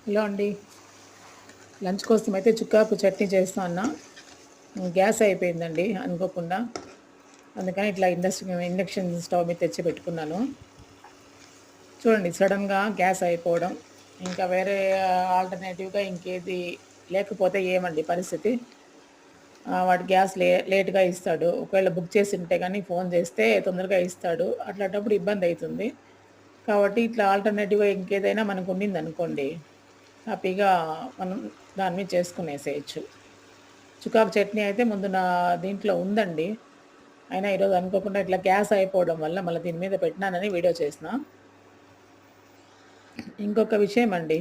Hello అండి. Lunch కోసం అయితే చుక్కాకు చట్నీ చేస్తా అన్నా. గ్యాస్ అయిపోయిందండి అనుకోకుండా. అందుకని ఇట్లా ఇండక్షన్ స్టవ్ మీద తెచ్చి పెట్టుకున్నాను. చూడండి, సడన్గా గ్యాస్ అయిపోవడం. ఇంకా వేరే ఆల్టర్నేటివ్గా ఇంకేది లేకపోతే ఏమండి పరిస్థితి. వాడు గ్యాస్ లేట్గా ఇస్తాడు. ఒకవేళ బుక్ చేసి ఉంటే కానీ ఫోన్ చేస్తే తొందరగా ఇస్తాడు. అట్లాంటప్పుడు ఇబ్బంది అవుతుంది. కాబట్టి ఇట్లా ఆల్టర్నేటివ్గా ఇంకేదైనా మనకు ఉండిందనుకోండి, హ్యాపీగా మనం దాని మీద చేసుకునేసేయొచ్చు. చుకాకు చట్నీ అయితే ముందు నా దీంట్లో ఉందండి. అయినా ఈరోజు అనుకోకుండా ఇట్లా గ్యాస్ అయిపోవడం వల్ల మళ్ళీ దీని మీద పెట్టినానని వీడియో చేసిన. ఇంకొక విషయం అండి,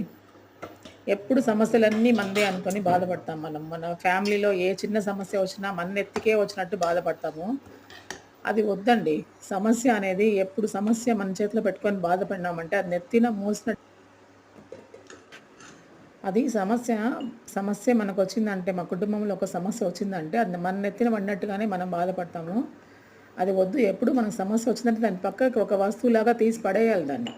ఎప్పుడు సమస్యలన్నీ మనదే అనుకొని బాధపడతాం మనం. మన ఫ్యామిలీలో ఏ చిన్న సమస్య వచ్చినా మన నెత్తికే వచ్చినట్టు బాధపడతాము. అది వద్దండి. సమస్య అనేది ఎప్పుడు సమస్య మన చేతిలో పెట్టుకొని బాధపడినామంటే అది నెత్తిన మోసినట్టు. అది సమస్య మనకొచ్చిందంటే, మా కుటుంబంలో ఒక సమస్య వచ్చిందంటే, అది మన నెత్తిన పడినట్టుగానే మనం బాధపడతాము. అది వద్దు. ఎప్పుడు మనకు సమస్య వచ్చిందంటే దాన్ని పక్కకి ఒక వస్తువులాగా తీసి పడేయాలి దాన్ని.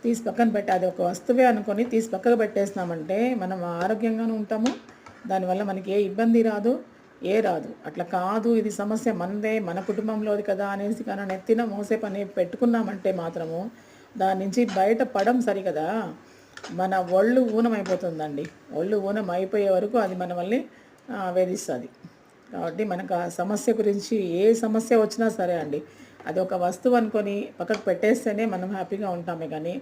తీసి పక్కన పెట్టి అది ఒక వస్తువే అనుకొని తీసి పక్కకు పెట్టేసినామంటే మనం ఆరోగ్యంగాను ఉంటాము. దానివల్ల మనకి ఏ ఇబ్బంది రాదు, రాదు. అట్లా కాదు, ఇది సమస్య మనదే, మన కుటుంబంలోది కదా అనేసి కానీ నెత్తిన మోసే పని పెట్టుకున్నామంటే మాత్రము దాని నుంచి బయట పడం సరికదా. మన ఒళ్ళు ఊనమైపోతుందండి. ఒళ్ళు ఊనం అయిపోయే వరకు అది మనల్ని వేధిస్తుంది. కాబట్టి మనకు ఆ సమస్య గురించి ఏ సమస్య వచ్చినా సరే అండి, అది ఒక వస్తువు అనుకొని పక్కకు పెట్టేస్తేనే మనం హ్యాపీగా ఉంటామే కానీ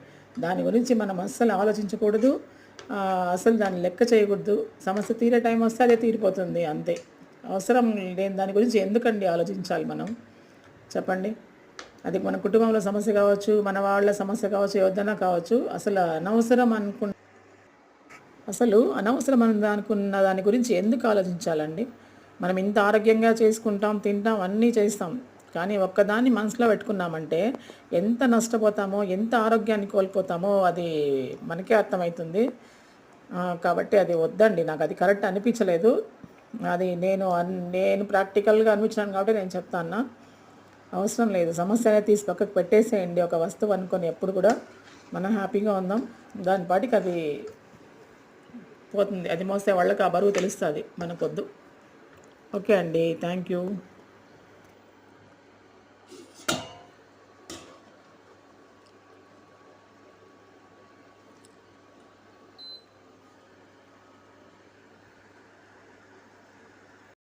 దాని గురించి మనం అస్సలు ఆలోచించకూడదు. అసలు దాన్ని లెక్క చేయకూడదు. సమస్య తీరే టైం వస్తే అదే తీరిపోతుంది, అంతే. అవసరం లేని దాని గురించి ఎందుకండి ఆలోచించాలి మనం, చెప్పండి. అది మన కుటుంబంలో సమస్య కావచ్చు, మన వాళ్ళ సమస్య కావచ్చు, ఎవరిదైనా కావచ్చు. అసలు అనవసరం అనుకున్న దాని గురించి ఎందుకు ఆలోచించాలండి. మనం ఇంత ఆరోగ్యంగా చేసుకుంటాం, తింటాం, అన్నీ చేస్తాం. కానీ ఒక్కదాన్ని మనసులో పెట్టుకున్నామంటే ఎంత నష్టపోతామో, ఎంత ఆరోగ్యాన్ని కోల్పోతామో అది మనకే అర్థమవుతుంది. కాబట్టి అది వద్దండి. నాకు అది కరెక్ట్ అనిపించలేదు. అది నేను ప్రాక్టికల్గా అనిపించాను కాబట్టి నేను చెప్తాను. అవసరం లేదు. సమస్య అనేది తీసి పక్కకు పెట్టేసేయండి. ఒక వస్తువు అనుకొని ఎప్పుడు కూడా మనం హ్యాపీగా ఉందాం. దాని పాటికి అది పోతుంది. అది మోసే వాళ్ళకి ఆ బరువు తెలుస్తుంది, మనకొద్దు. ఓకే అండి, థ్యాంక్ యూ.